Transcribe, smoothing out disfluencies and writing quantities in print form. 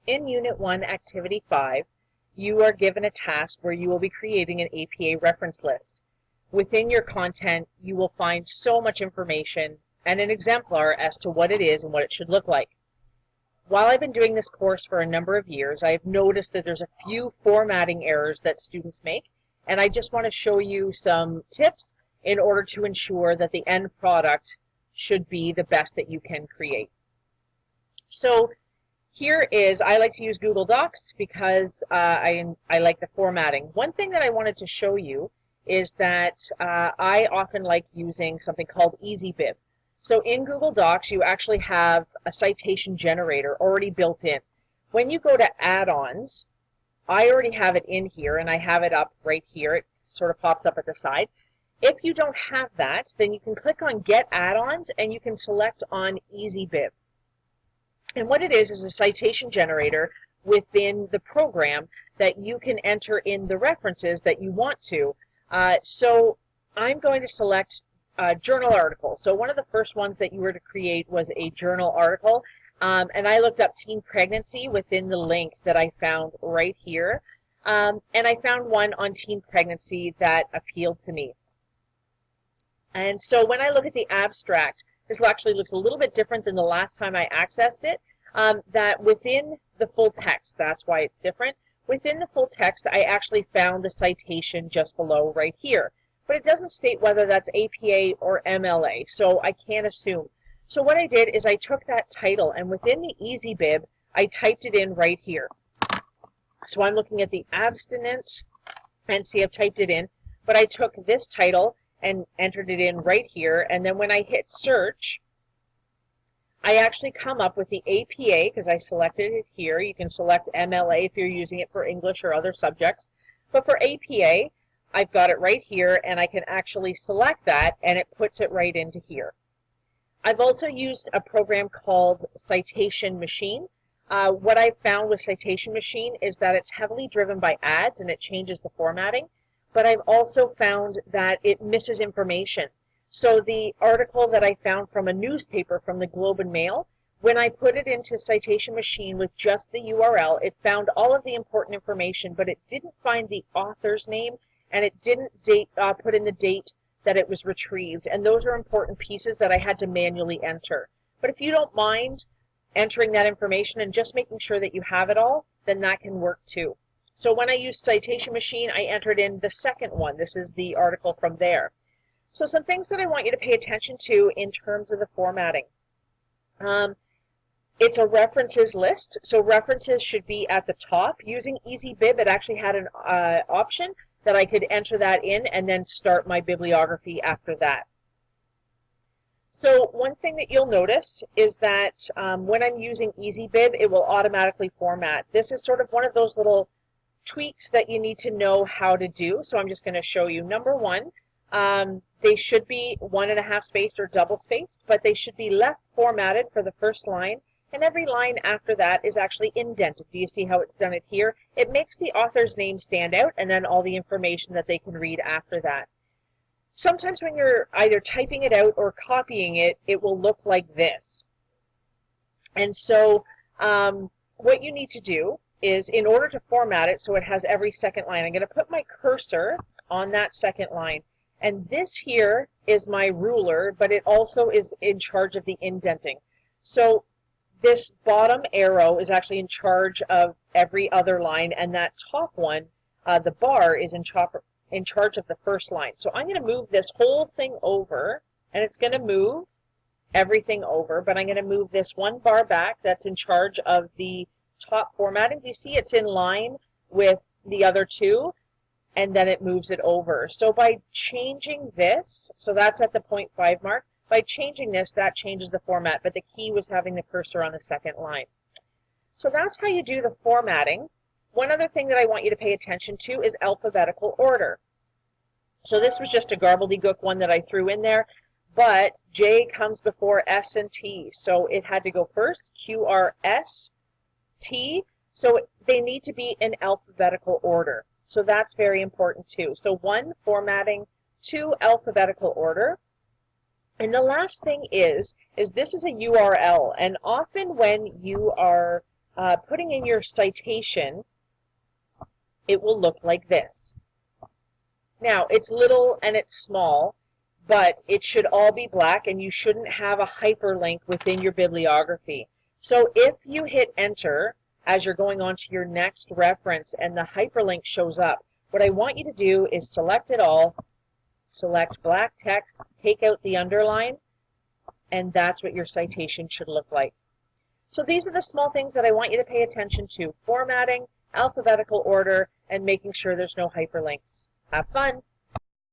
In Unit 1, Activity 5, you are given a task where you will be creating an APA reference list. Within your content, you will find so much information and an exemplar as to what it is and what it should look like. While I've been doing this course for a number of years, I've noticed that there's a few formatting errors that students make, and I just want to show you some tips in order to ensure that the end product should be the best that you can create. So here is, I like to use Google Docs because I like the formatting. One thing that I wanted to show you is that I often like using something called EasyBib. So in Google Docs, you actually have a citation generator already built in. When you go to add-ons, I already have it in here, and I have it up right here. It sort of pops up at the side. If you don't have that, then you can click on Get Add-ons, and you can select on EasyBib. And what it is a citation generator within the program that you can enter in the references that you want to. So I'm going to select journal article. So one of the first ones that you were to create was a journal article, and I looked up teen pregnancy within the link that I found right here, and I found one on teen pregnancy that appealed to me. And so when I look at the abstract, this actually looks a little bit different than the last time I accessed it, that within the full text, that's why it's different. Within the full text, I actually found the citation just below right here. But it doesn't state whether that's APA or MLA, so I can't assume. So what I did is I took that title, and within the EasyBib, I typed it in right here. So I'm looking at the abstinence, and see I've typed it in, but I took this title and entered it in right here, and then when I hit search, I actually come up with the APA, because I selected it here. You can select MLA if you're using it for English or other subjects, but for APA, I've got it right here, and I can actually select that, and it puts it right into here. I've also used a program called Citation Machine. What I've found with Citation Machine is that it's heavily driven by ads, and it changes the formatting, but I've also found that it misses information. So the article that I found from a newspaper, from the Globe and Mail, when I put it into Citation Machine with just the URL, it found all of the important information, but it didn't find the author's name, and it didn't put in the date that it was retrieved. And those are important pieces that I had to manually enter. But if you don't mind entering that information and just making sure that you have it all, then that can work too. So when I use Citation Machine, I entered in the second one. This is the article from there. So some things that I want you to pay attention to in terms of the formatting. It's a references list, so references should be at the top. Using EasyBib, it actually had an option that I could enter that in and then start my bibliography after that. So one thing that you'll notice is that when I'm using EasyBib, it will automatically format. This is sort of one of those little tweaks that you need to know how to do. So I'm just going to show you. Number one, they should be 1.5 spaced or double spaced, but they should be left formatted for the first line, and every line after that is actually indented. Do you see how it's done it here? It makes the author's name stand out, and then all the information that they can read after that. Sometimes when you're either typing it out or copying it, it will look like this. And so what you need to do is, in order to format it so it has every second line, I'm going to put my cursor on that second line. And this here is my ruler, but it also is in charge of the indenting. So this bottom arrow is actually in charge of every other line, and that top one, the bar, is in charge of the first line. So I'm going to move this whole thing over, and it's going to move everything over, but I'm going to move this one bar back that's in charge of the top formatting. You see it's in line with the other two, and then it moves it over. So by changing this, so that's at the 0.5 mark, by changing this, that changes the format, but the key was having the cursor on the second line. So that's how you do the formatting. One other thing that I want you to pay attention to is alphabetical order. So this was just a gobbledygook one that I threw in there, but J comes before S and T, so it had to go first, Q, R, S, T, so they need to be in alphabetical order. So that's very important too. So 1, formatting, 2, alphabetical order. And the last thing is this is a URL, and often when you are putting in your citation, it will look like this. Now, it's little and it's small, but it should all be black, and you shouldn't have a hyperlink within your bibliography. So if you hit enter as you're going on to your next reference and the hyperlink shows up, what I want you to do is select it all, select black text, take out the underline, and that's what your citation should look like. So these are the small things that I want you to pay attention to: formatting, alphabetical order, and making sure there's no hyperlinks. Have fun!